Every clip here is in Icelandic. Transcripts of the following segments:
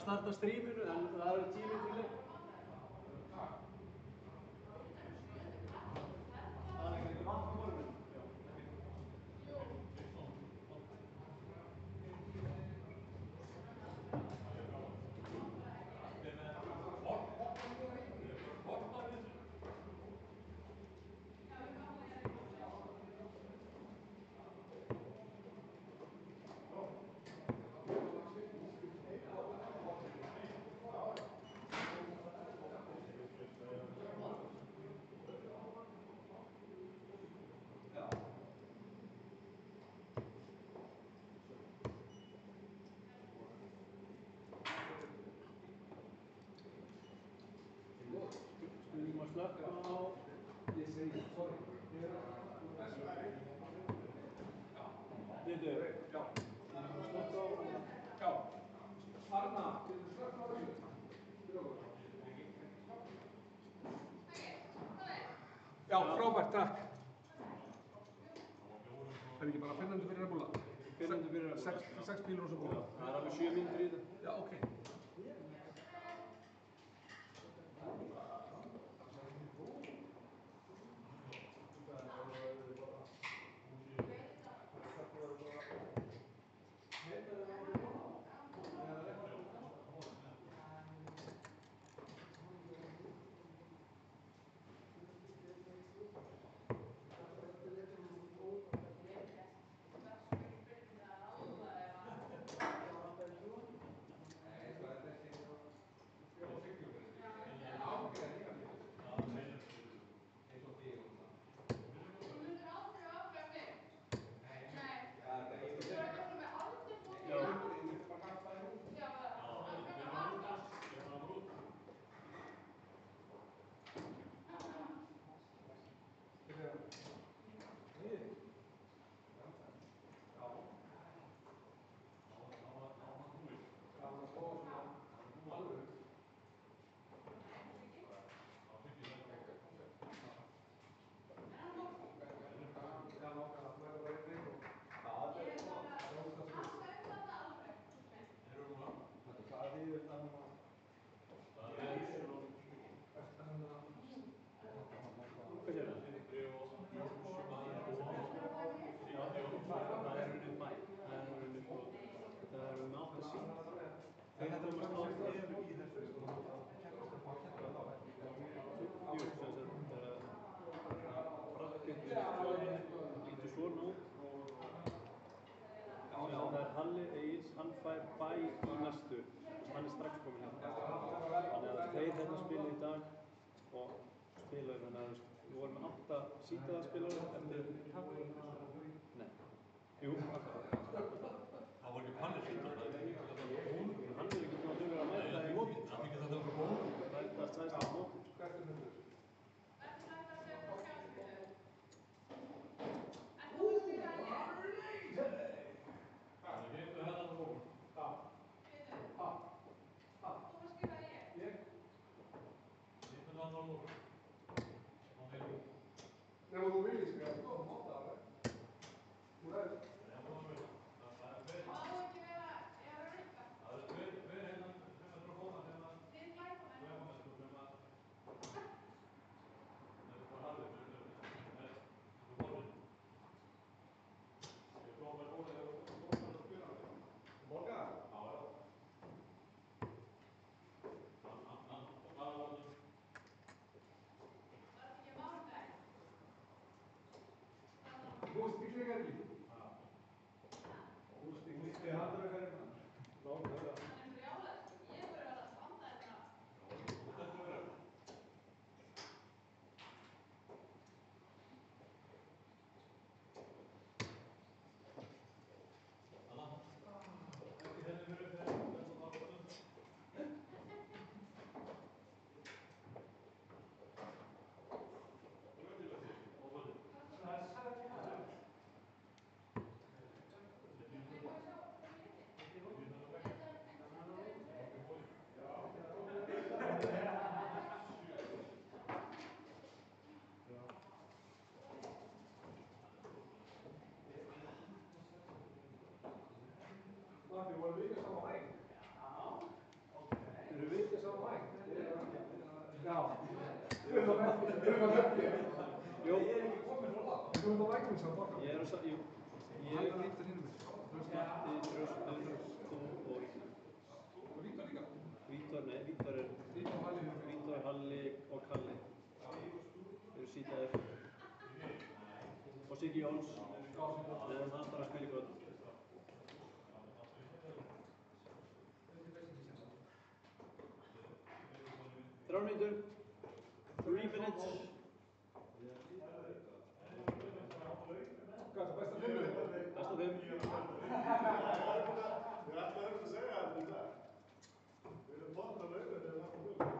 starta stríminu en það eru 10 mínútur í leik. Það er ekki vatn á borðinu. Skulum að slökka á... Ég segi, sorry. Vitu, já. Slökka á... Já. Arna, getur slökka á þessu? Já, frábært, takk. Það ekki bara 500 fyrir að búla? 500 fyrir að búla. 6 bílur og svo búla. Það er alveg 7 mínútur í þetta. Já, ok. Halli Egils, hann fær bæ í næstu, hann strax kominn hérna. Þannig að þeir hérna spila í dag og spila þannig að við vorum með 8 sítaða spilarar eftir... Nei. Jú, 8. Það var ekki Palli sítaða, það er ekki þetta var bón. Hann ekki búin að þurfa að mæta í móti. Það er ekki þetta var bón. Það sæðist á móti. Nei, þú viljið skrifa, þú kom á það, þú ræður. Það má ekki vera, ég er að rauka. Það eru tveir hérna, sem að bóna, sem að... Þið glæpamenn. Glæpamenn, sem að... Það er bara harfið, sem er borðin. Ég kom með bóna, ég var bóna að spila hann. Borga það? Já, já. Gosti klikar ekki? Já. Gosti klikar ekki? Það er að vera láta þetta. Hann er brjálæður, sko. Ég er bara að vera að standa þetta. Já, þetta er verið. Alla. Ekki henni fyrir þetta er svona ákvæmst. Það er sætt í það. Þið voru líka saman á hæg. Já. Jú. Þú ert á læknum sem baka? Ég er á jú. Hann er Vítor hinn með. Matti, Trausti, þú og Vítor. Og Vítor líka? Vítor, nei, Vítor, Halli og Kalli. Eru sýtaðir. Og Siggi Jóns. Meðan hann þarf að spila í kvöld. 3 mínútur. 3 minutes. Hvað er það besta 5 minútur? Besta 5. Ég ætlaði að segja þetta í dag. Við erum bort að lauga þegar það er mjög.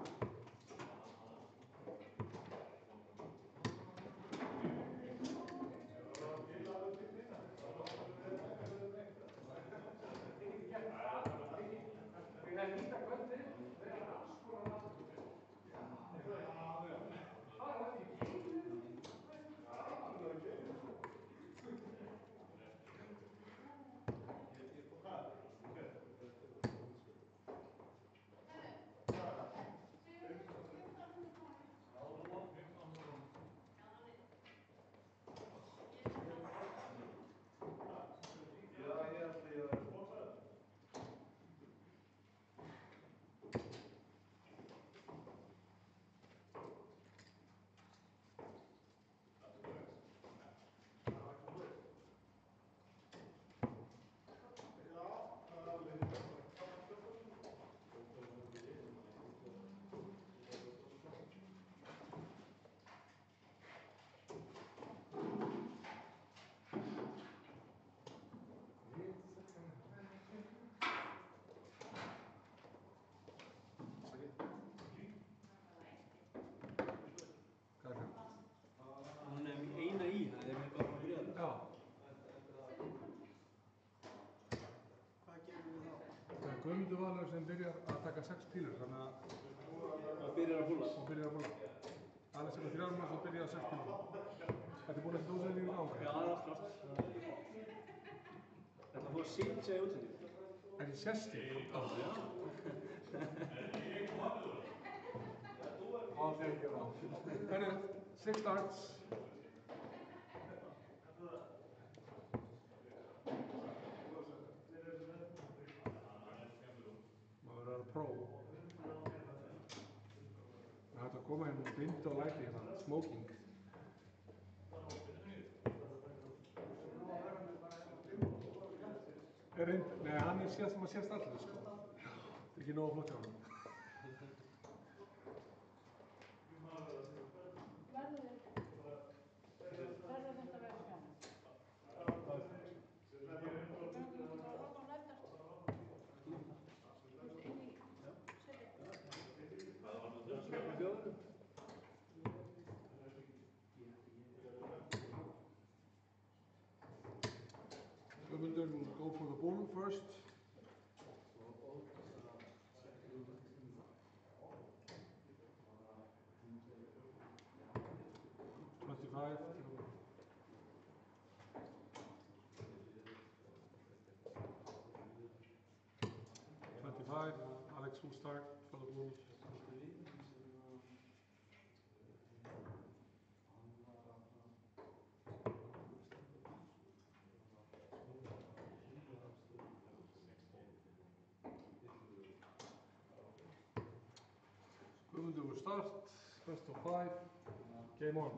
Guðmundur Valur sem byrjar að taka 6 pílur, þannig að... Og byrjar að húlla. Alex er með 3 manns og byrjar að 6 pílur. Þetta er búin eftir útsendingu á það? Já, það er allt klárt. Þetta fór sínt segja útsendingu. Er þið sesting? Já. Þannig, 6 starts. Pro. Það hægt að koma hérna bindu og læti hérna, smoking. Nei, hann er síðan sem að sést allir, sko. Það er ekki nógu flott hjá hann. Guðmundur will go for the bull first. Alex will start for the Bulls. Guðmundur will start, first of 5, game on.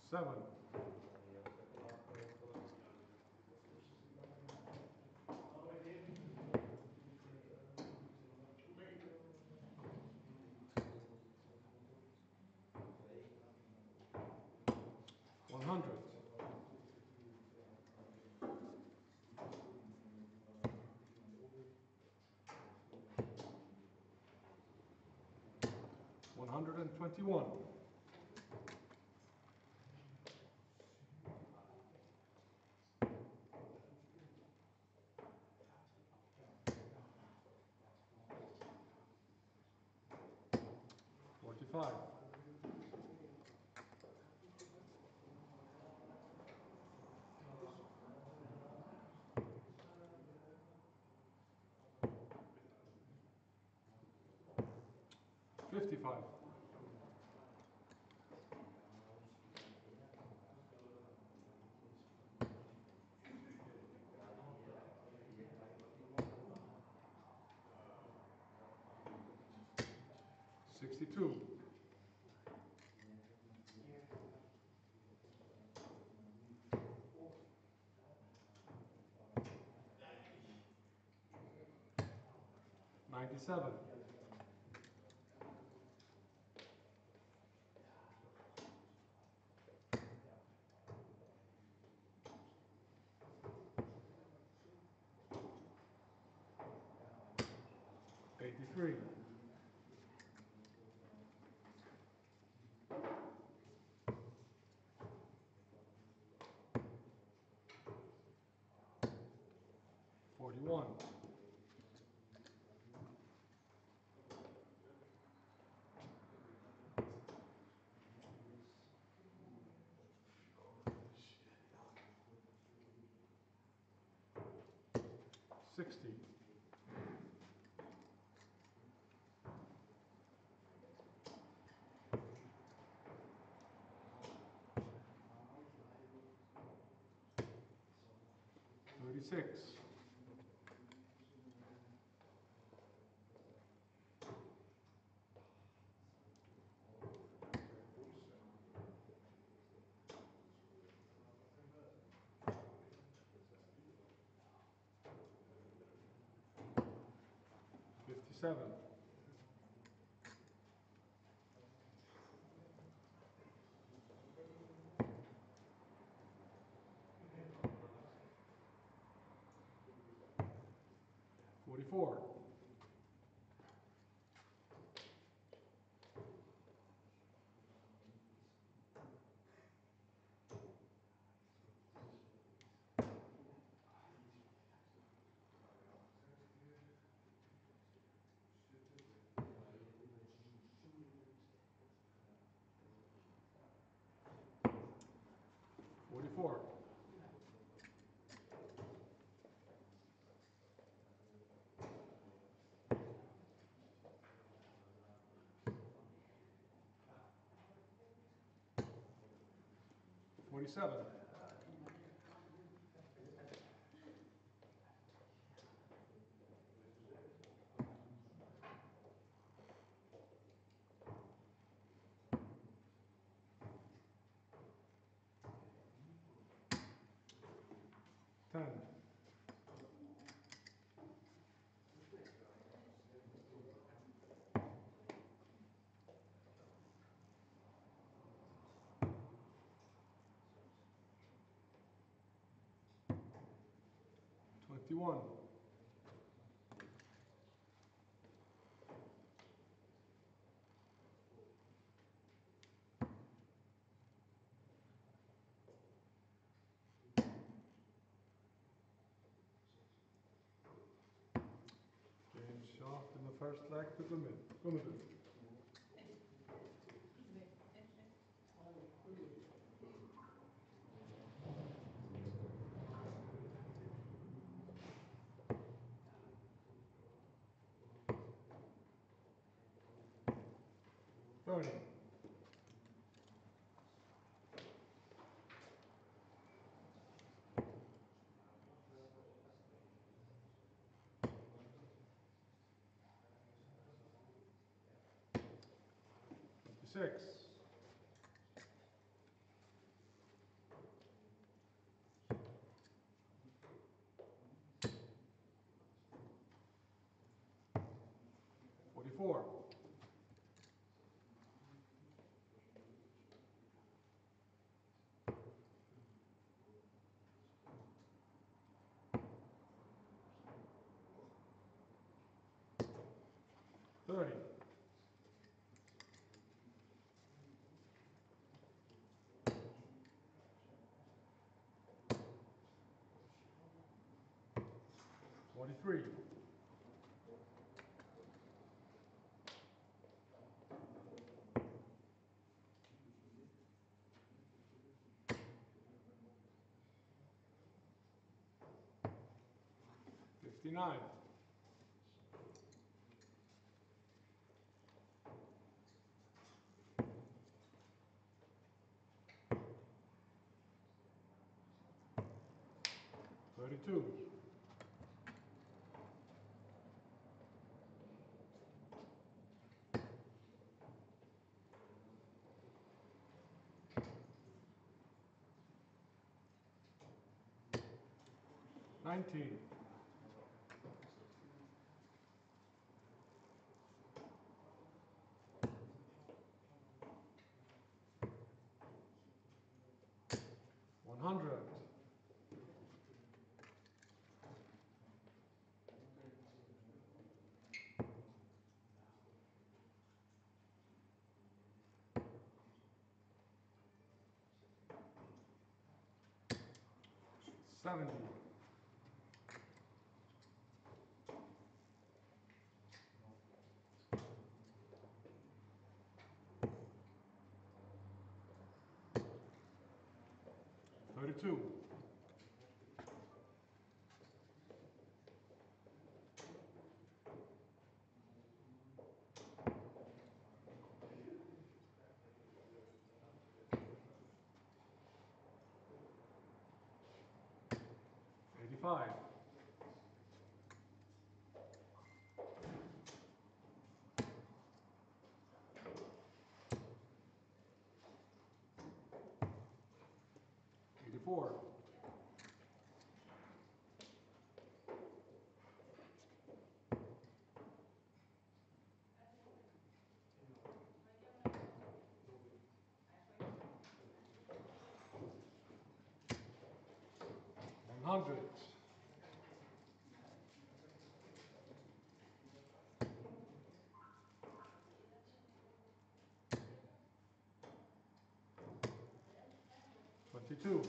Seven. 21. Five. 55. 62. 97. 83. 41. 60. 36. 57. 44. 44. 47. 10. 21. 'Game shot in the first leg to Gunnardur. 30. 56. 44. 30. 43. 59. 32. 19. 100. 70. 32. 85. 84. 100. 22.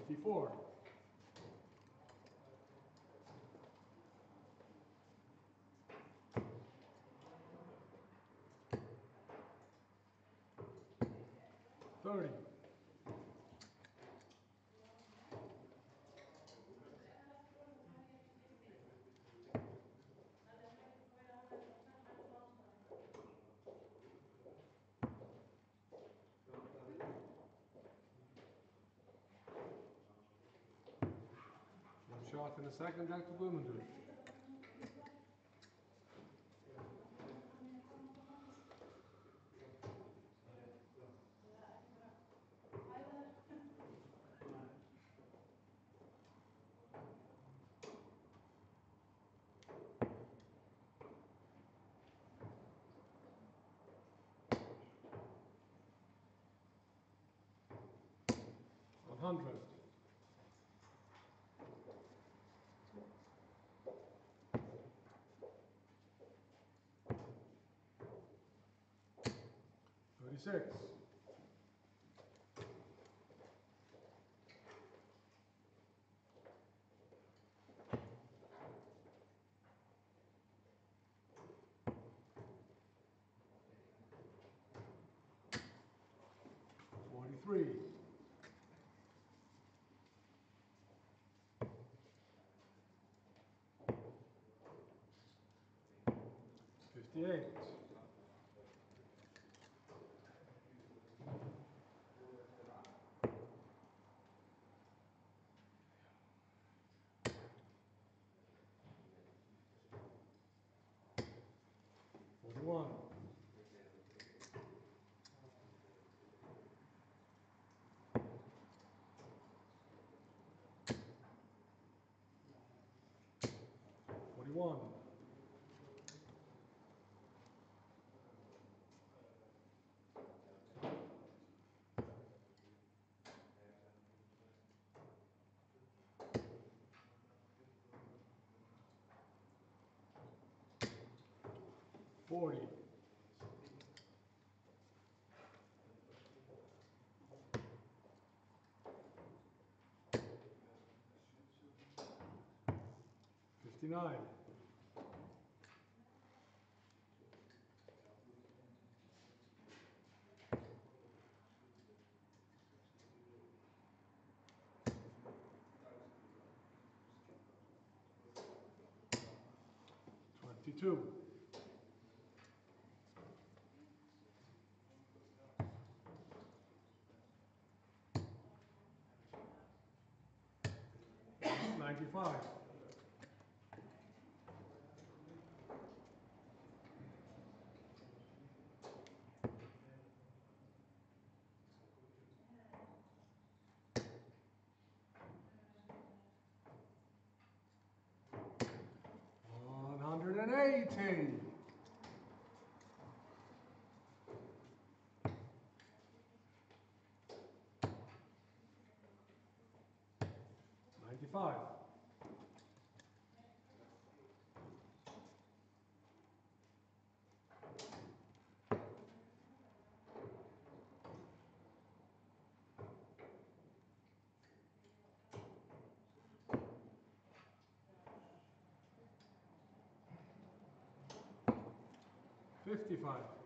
24. 30. 1 shot in the second, Jack to Guðmundur. 100. 36. 43. 58. 41. 41. 40. $59. $22. $95. $180. $95. $55.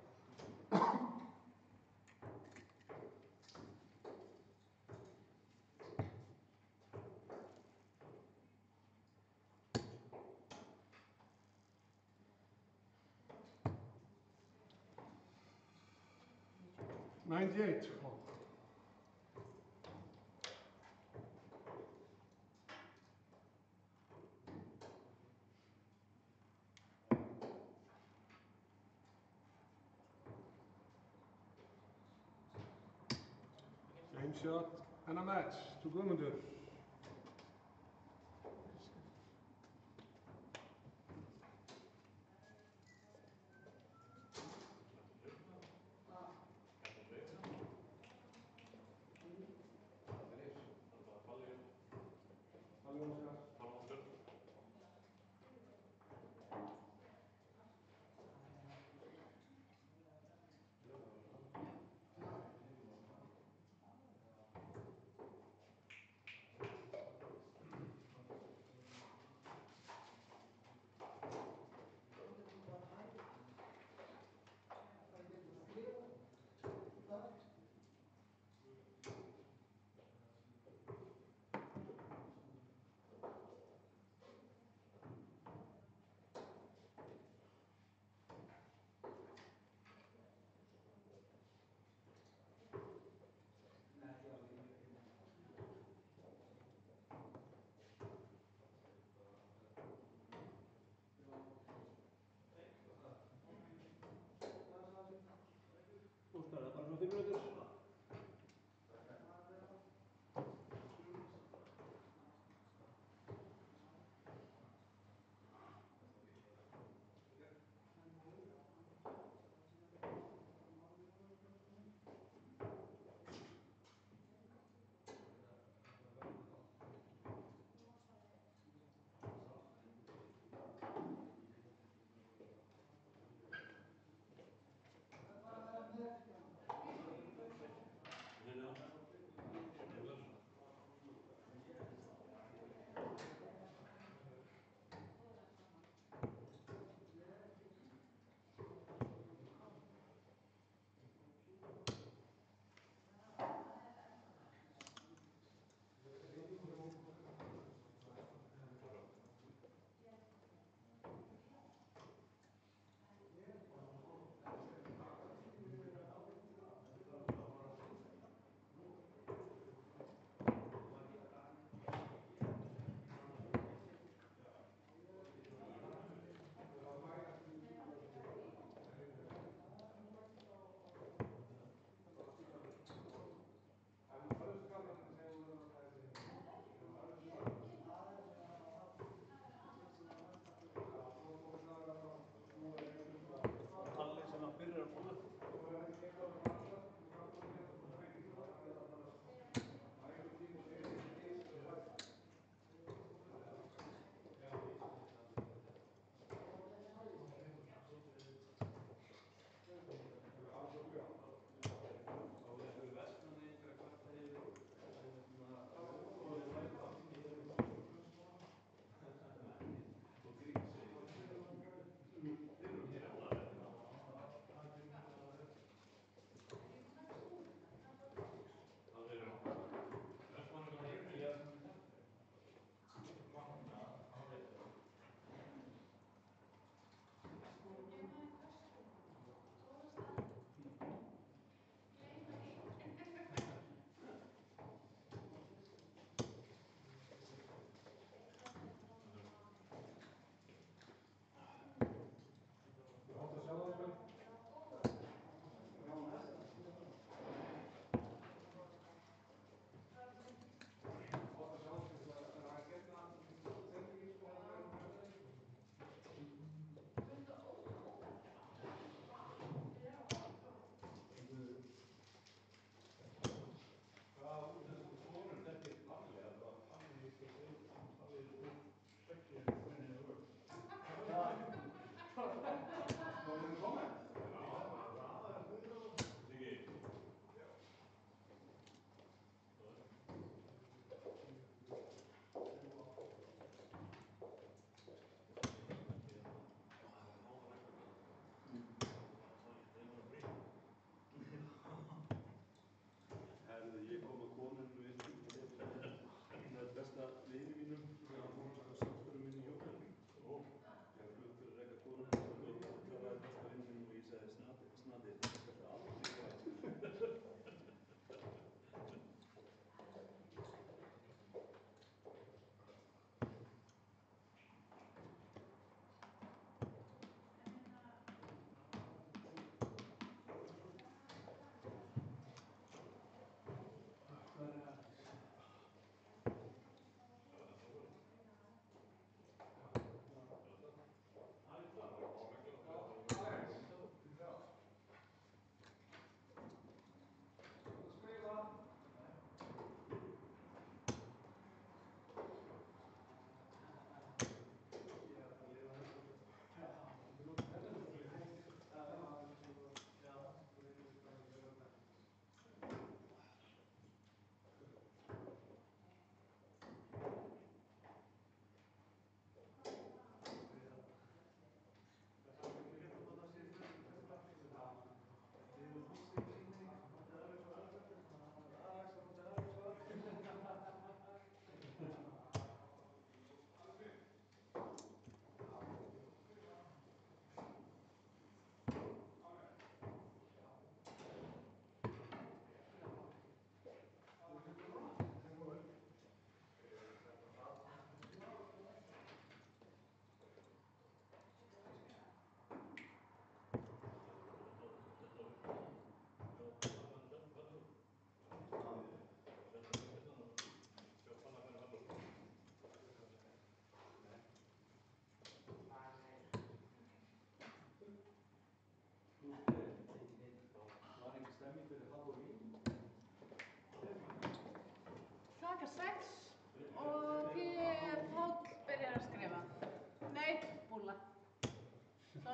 $98. Oh. Same shot and a match to Guðmundur.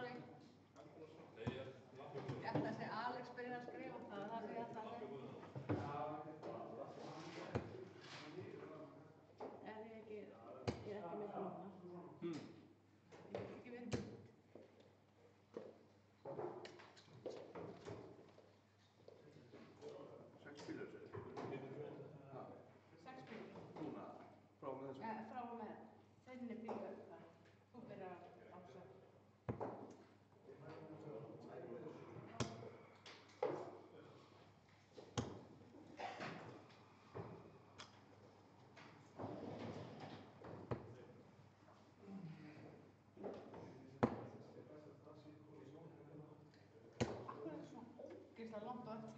Sorry. Ég ætla að segja Alex byrjar að skrifa það, það sem ég ætla að segja. En ég er ekki með núna. Ég er ekki með. Sex bílar sér. 6 bílar. Núna, frá með þessu. Frá og með þinni bílar. Þú byrjar á 6. Það er langt á eftir.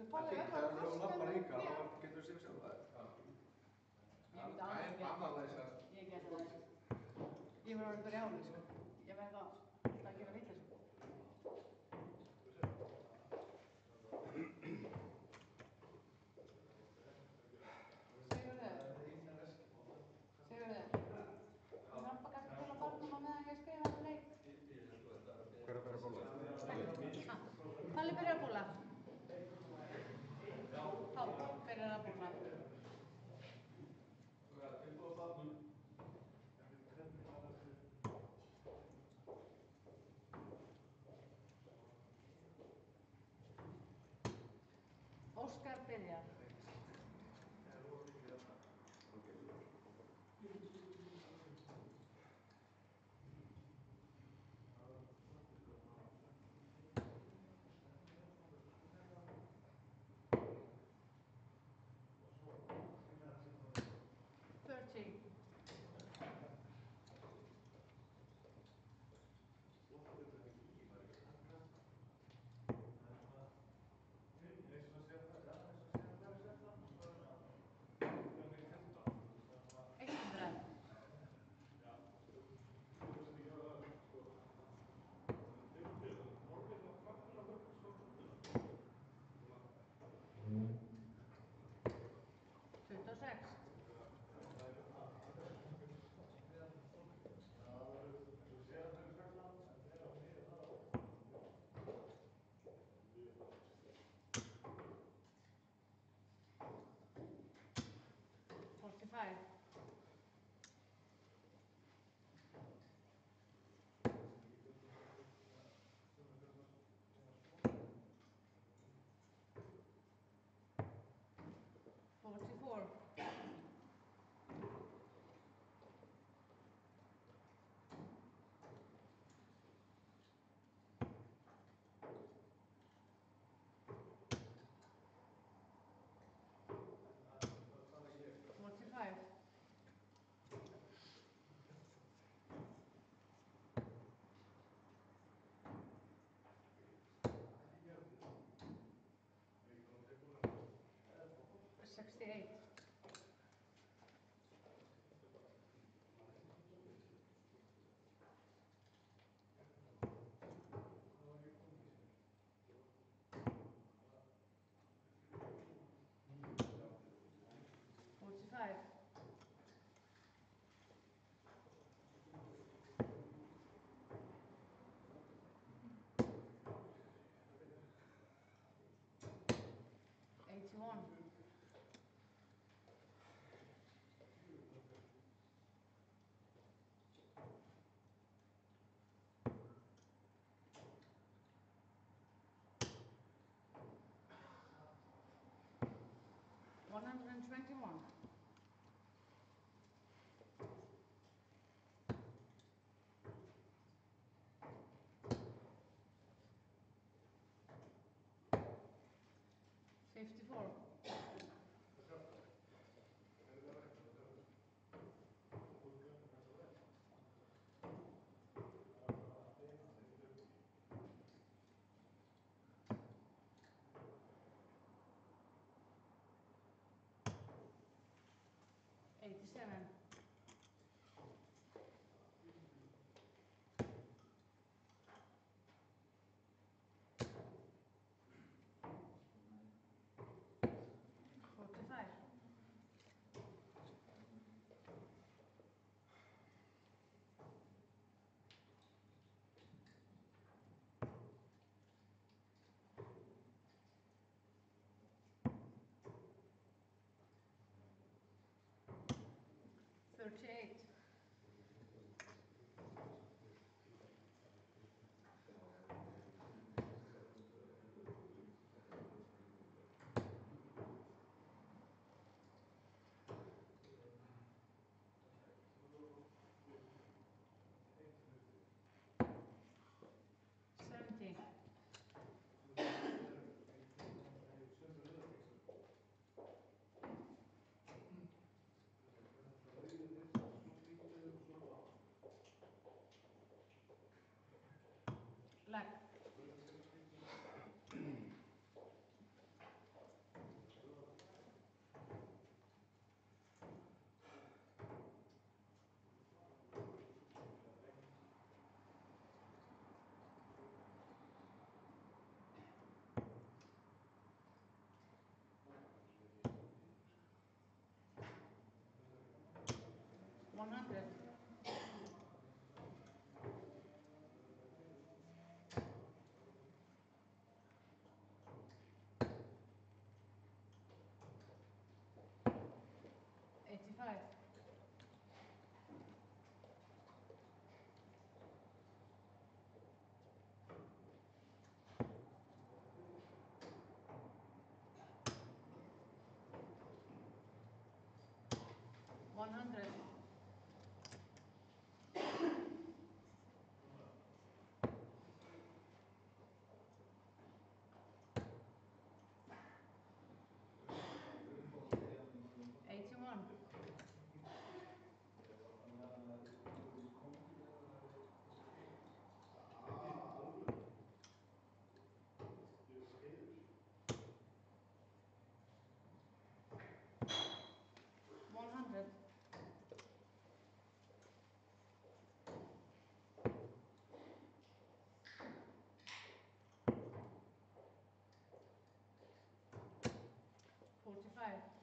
Það er að lappa líka, þá getur þú sér sjálf það. Ég myndi aldrei gera það. Ég gera það ekki. Ég var orðin brjáluð, sko. Ég verð að gera vitleysu. Sigurður. Ég hjálpa kannski til að barnum á meðan ég skrifa þetta leik. Hver er að bera bóla? Palli byrjar að búla. Páll byrjar að búla. Óskar byrjar. 100. 81. 100. 45.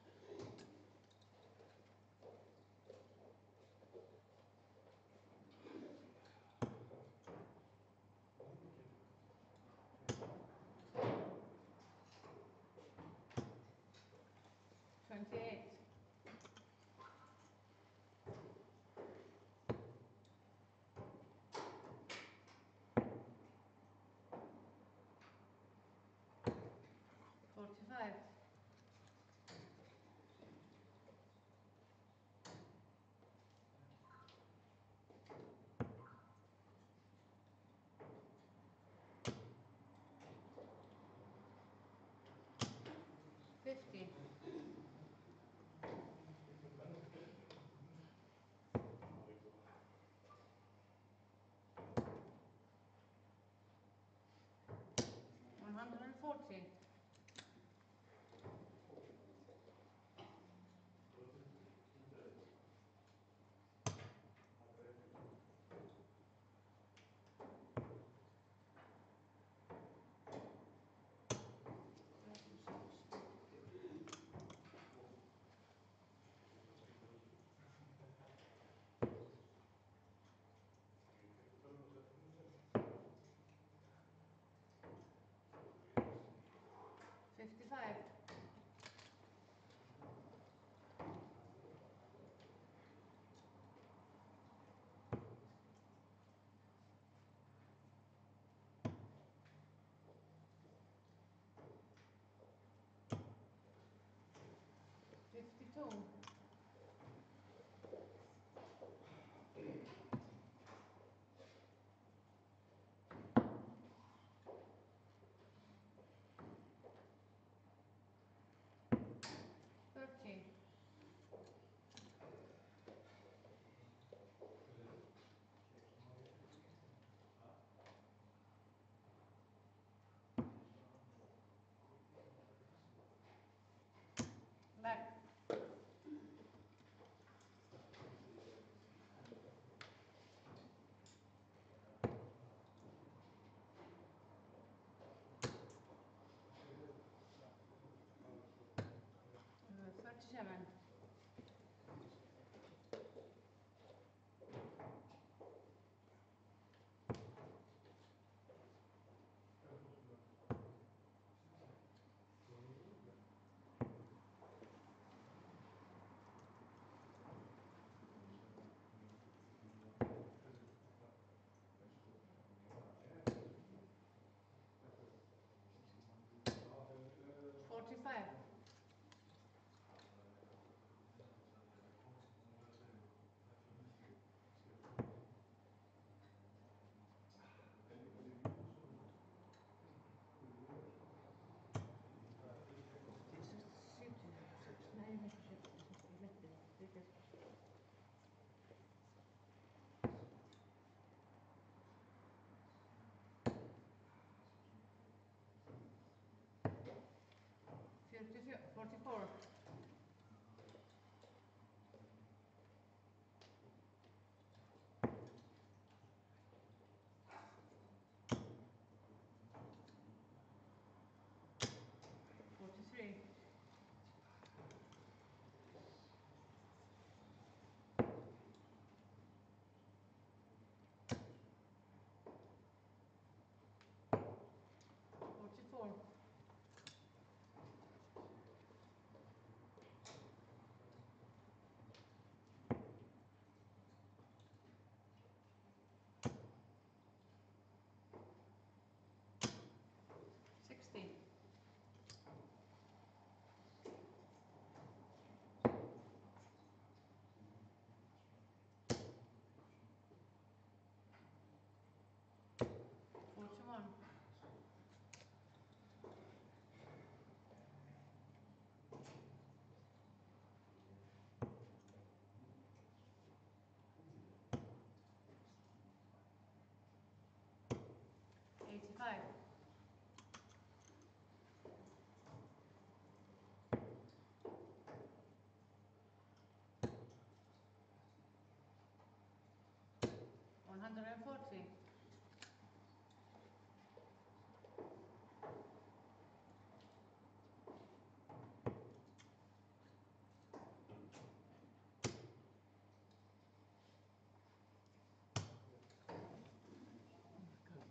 28. 45. 50. 140. 55. 52. 30. 37. 45. 44. 43. 44. 25. One hundred and 40.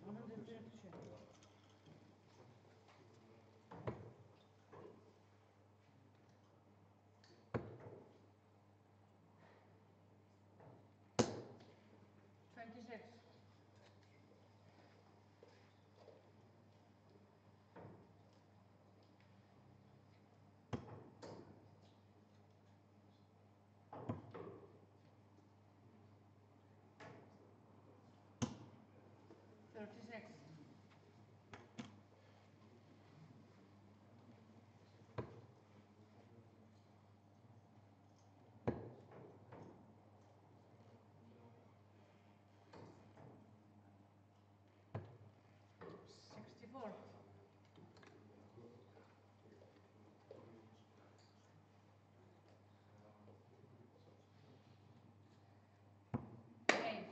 One hundred and 37. Twenty-six. Thirty-six. Sixty-four. Eight.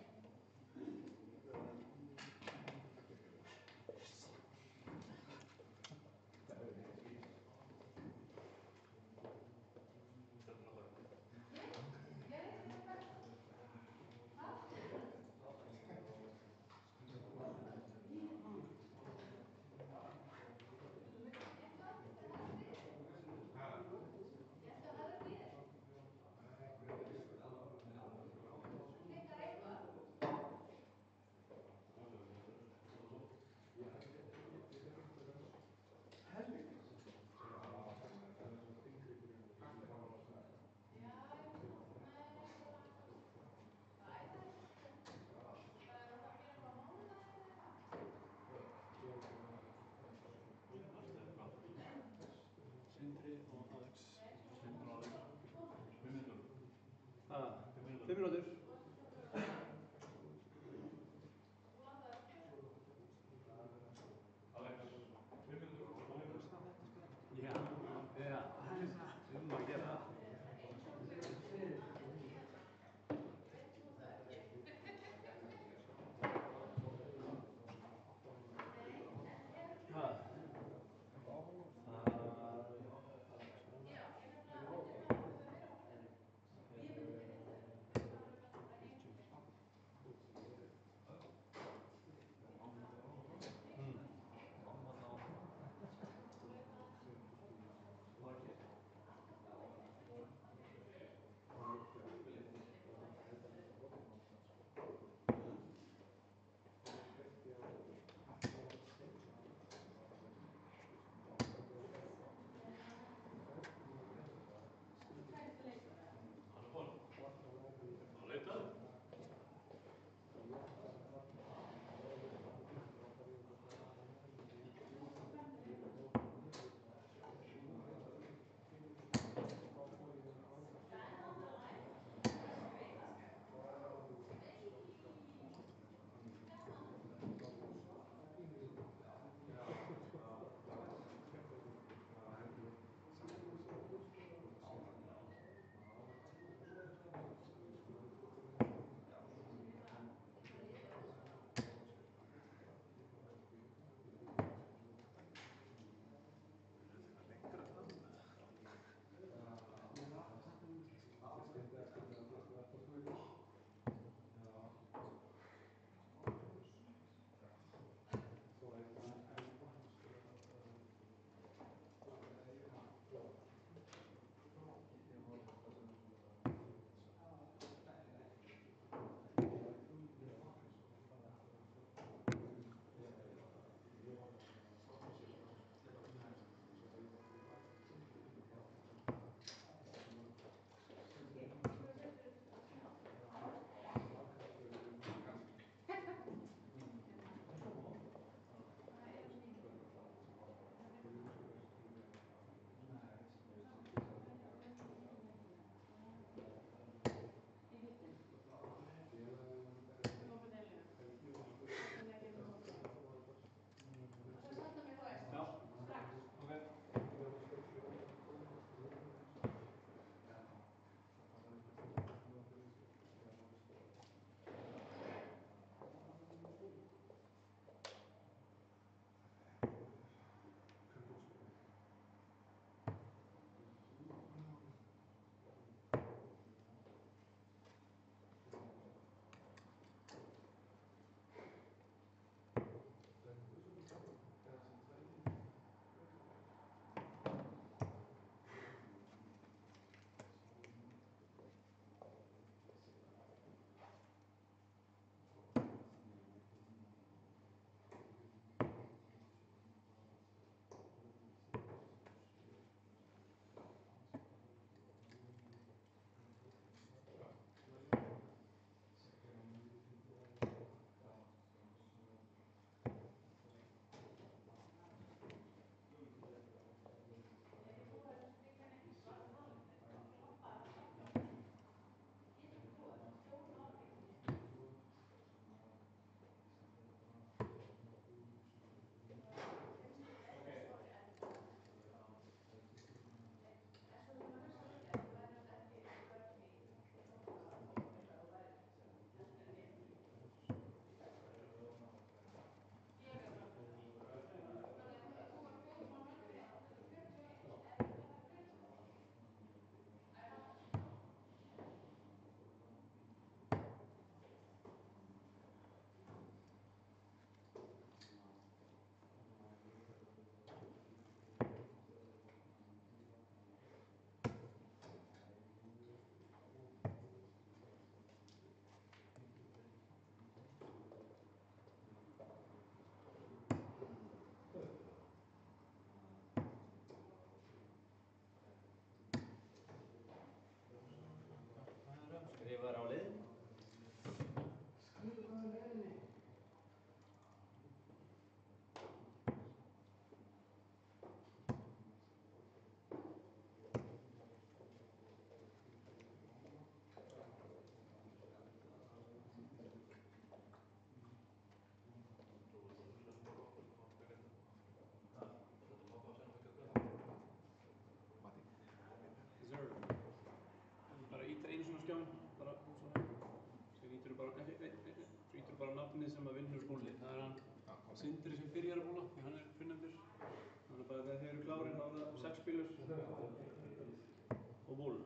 Sindri og Alex. Sindri og Alex. 5 mínútur. Ha, 5 mínútur. 5 mínútur. Alex, 5 mínútur. Já, já, að gera það. Ha. bara, svo ítur bara nafnið sem að vinnur búlið. Það er hann Sindri sem byrjar að búla, því hann er finnendur. Þannig bara þegar þeir eru klárir þá er það 6 bílur og búl.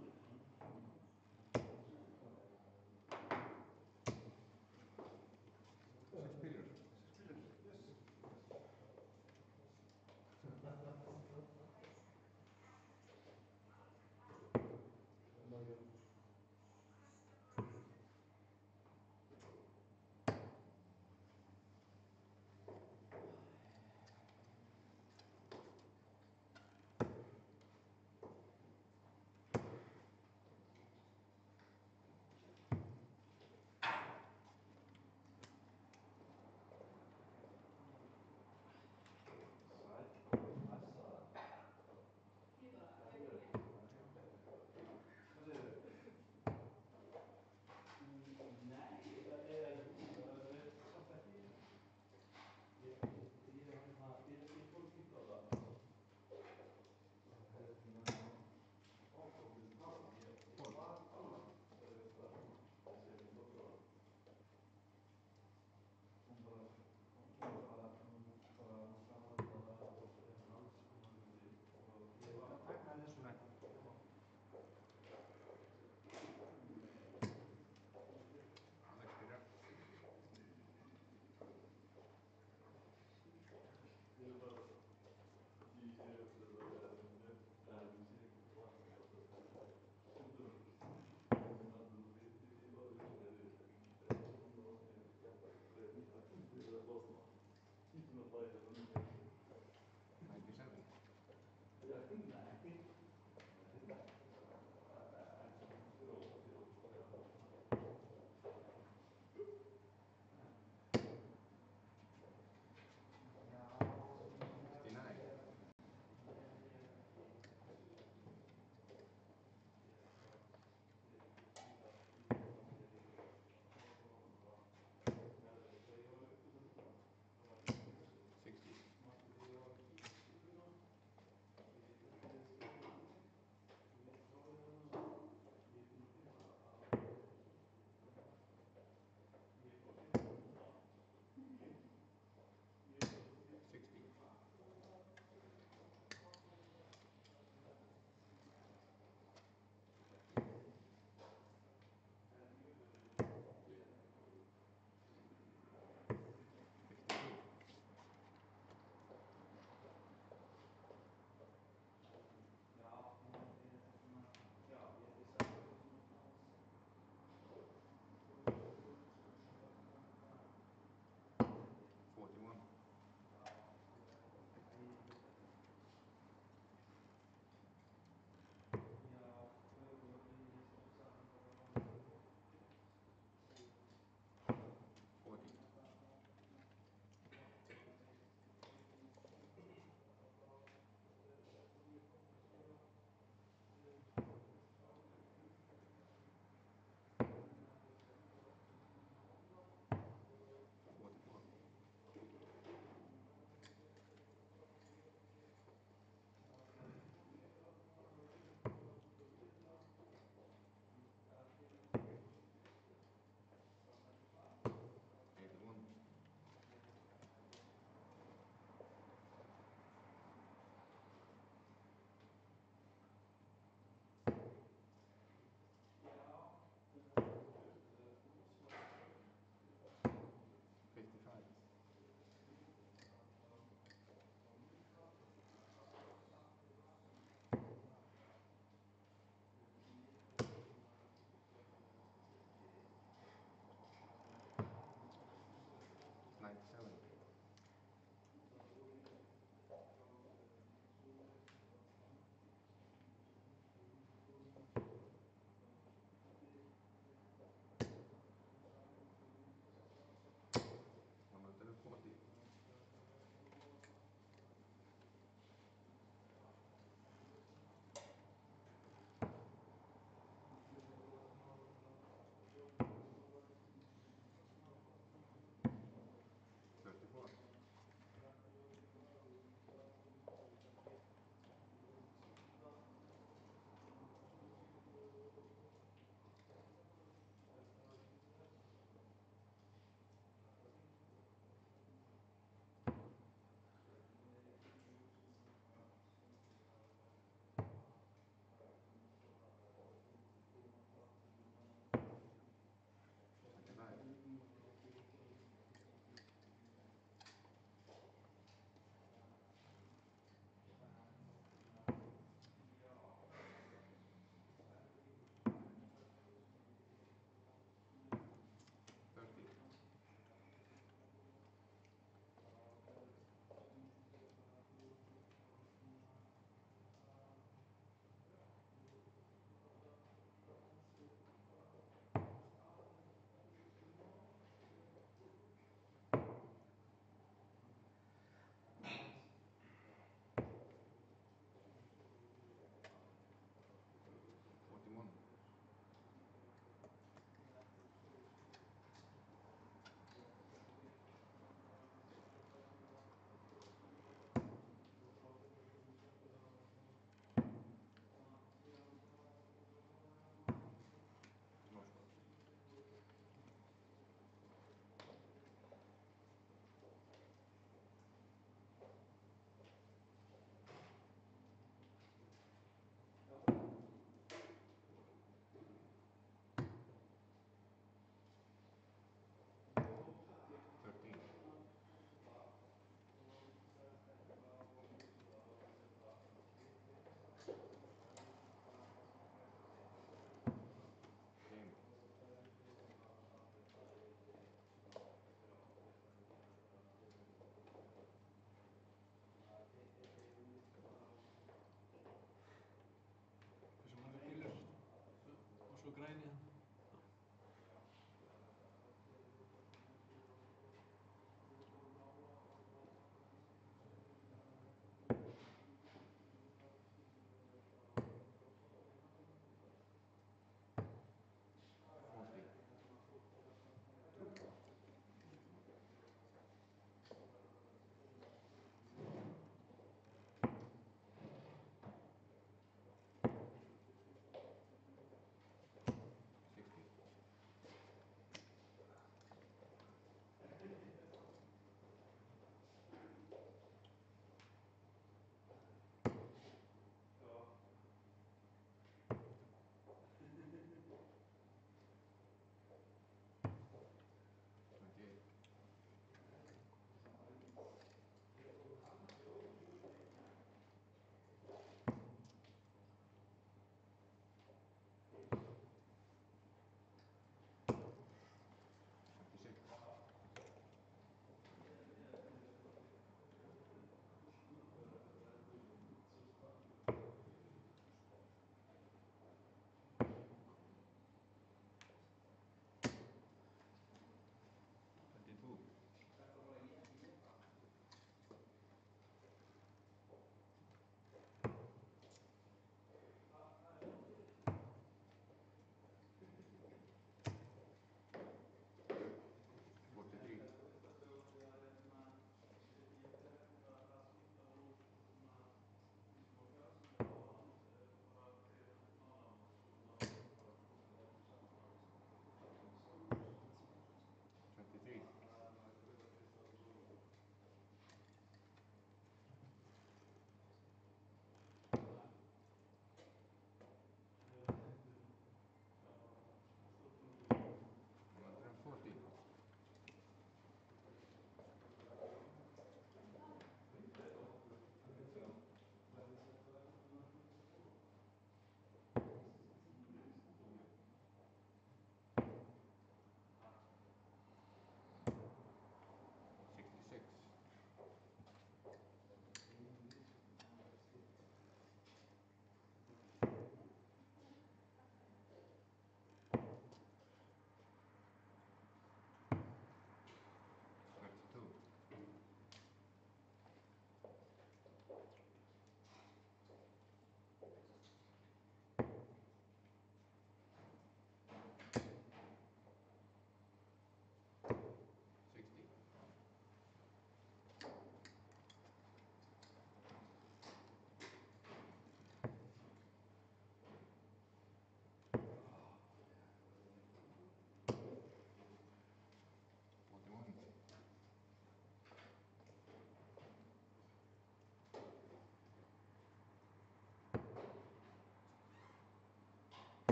bara einu hérna.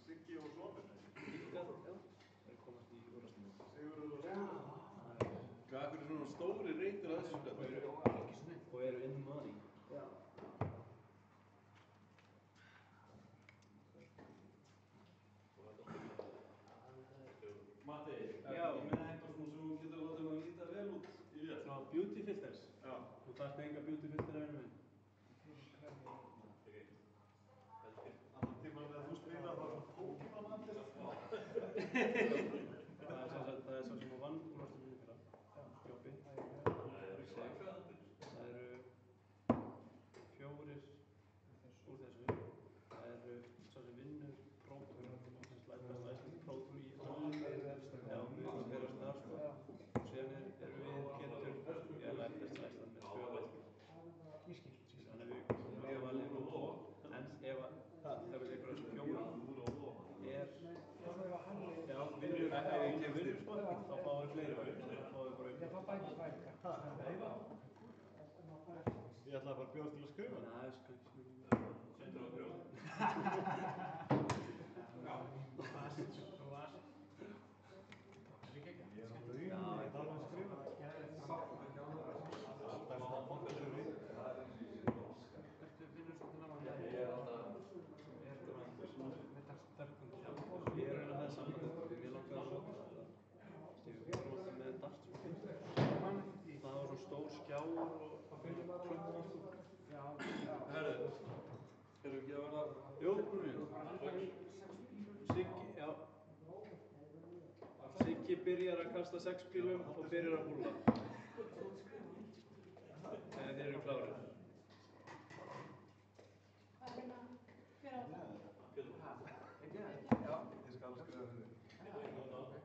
Siggi og Svonur. Hvað er svona stóri reytur að þessu skall? Og eru in money. Matti, Já. með eitthvað svona sem þú getur látið að líta vel út í vél? Svona beauty filters. Já. Þú þarft enga beauty filter að vinna minn. Annan tíma með þú spila þá Pokémon-andir. Það er svo sem að vann úr næstu minni fyrra. Jobbi. Það eru 4 úr þessu. Það eru svo sem vinnur próftur. Lætast próftur í allir. Já, við erum þar sko. Og síðan erum við getur. Ég lært þess Æsland með 2 valdir. Þannig við valið nú og en ef það er einhverjum 4 já, vinnur ekki vinnur sko, þá fáum við fleiri völd, þá fáum við bara upp. Ég ætlaði bara að bjóðast til að skrifa. Það er sko ekki svona. Sendur á grjóð. Ég er alveg í, ég er alveg að skrifa. Alltaf svona mongasöfi. Ég er að það saman, mér langar að loka það. Við vorum alltaf með dartspil. Það var svo stór skjáur og klukkan. Herðu, erum við ekki að verða Jú. tilbúinir? Siggi, já. Siggi byrjar að kasta 6 pílum og byrjar að búlla. Þegar þeir eru klárir. Hver á það? Ég skal alveg skrifa fyrir þig.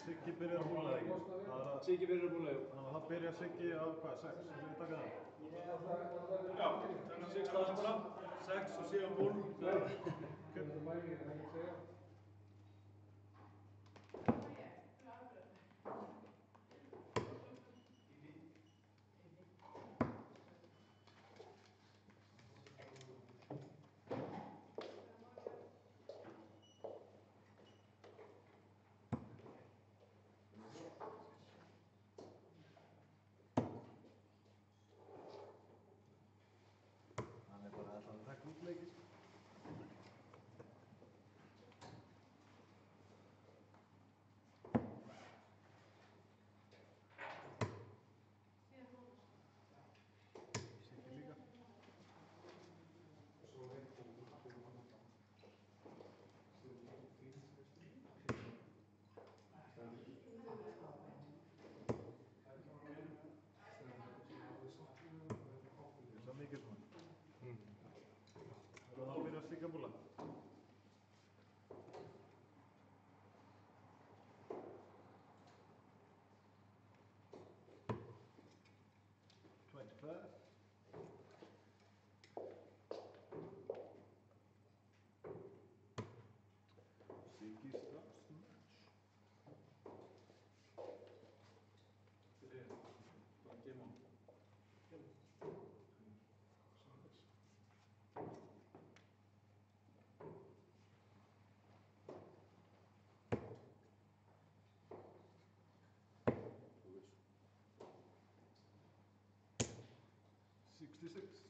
Siggi byrjar að húla ekki. Siggi byrjar að búlla, jú. Þannig að það byrjar Siggi á hvað, 6? Vil ég taka það? Já, þannig að 6 staðar bara, 6 og síðan búl. Hann er bara alltaf að taka útleiki. Siggi líka. Er það mikið svona? Og þá byrjar Siggi að búla. Siggi strax. Game on. 66.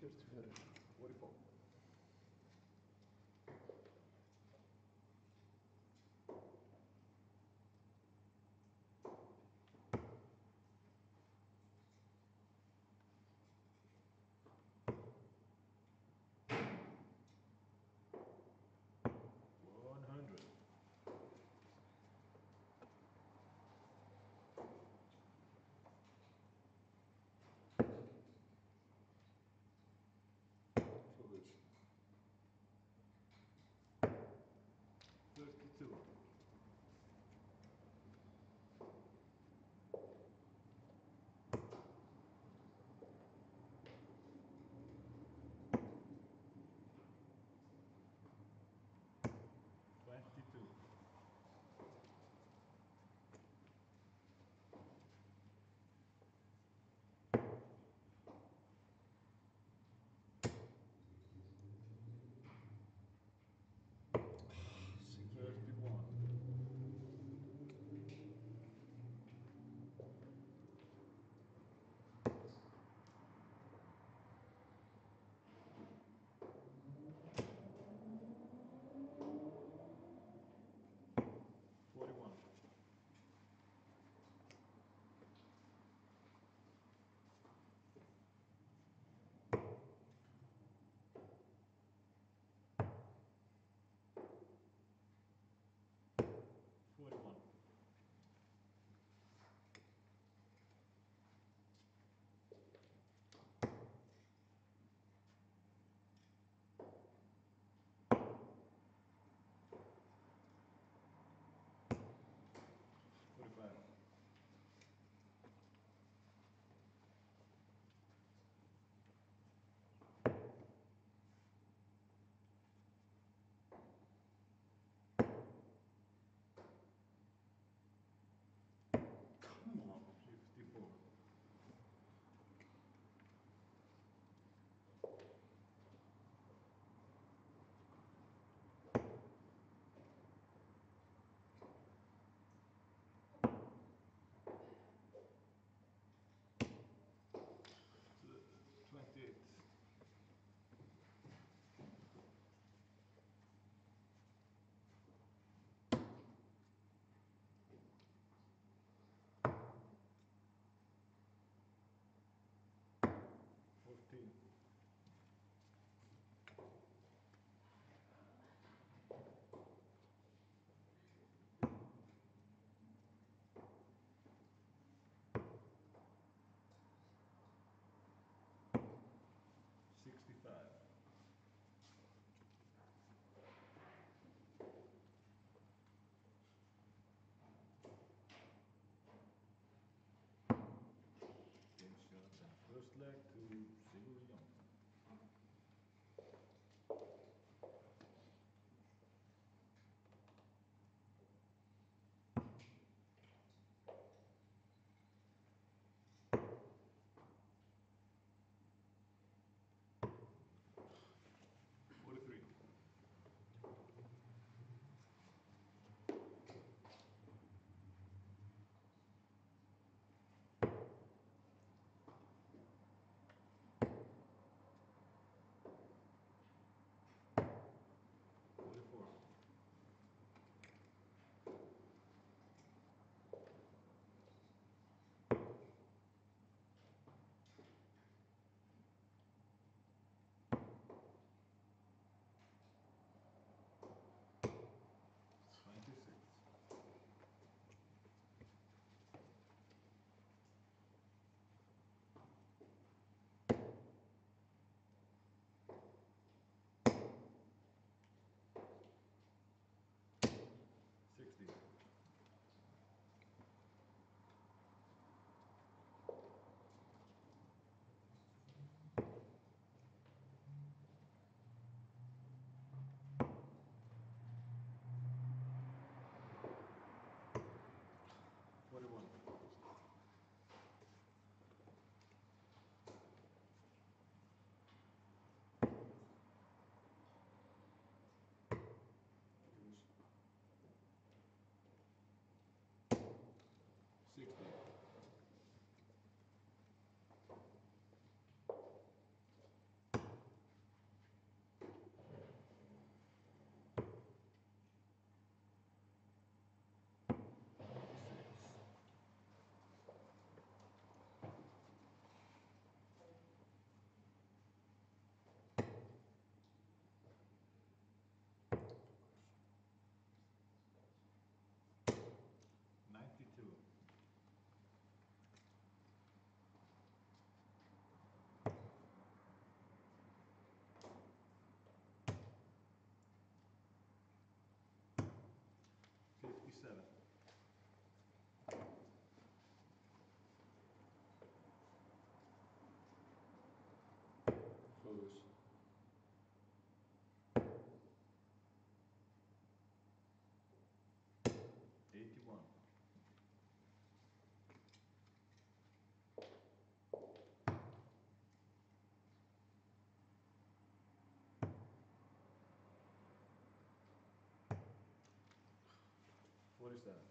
44. 44. For which? 47.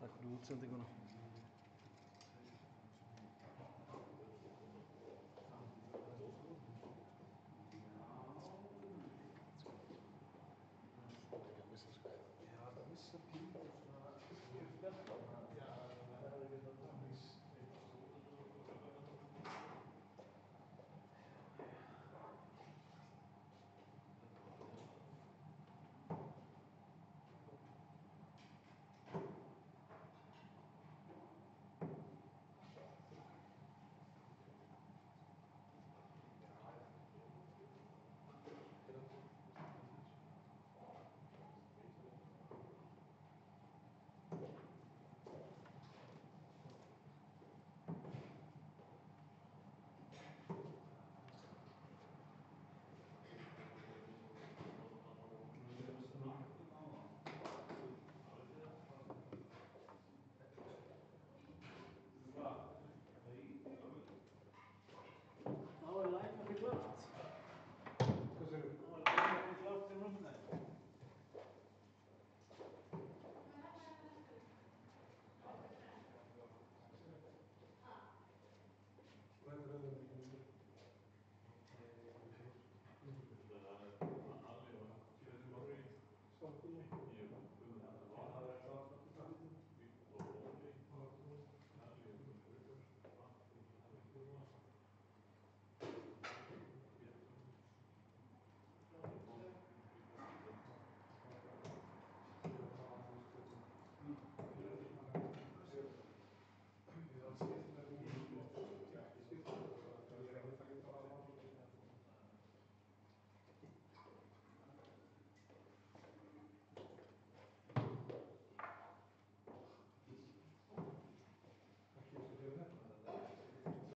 Takk fyrir útsendinguna.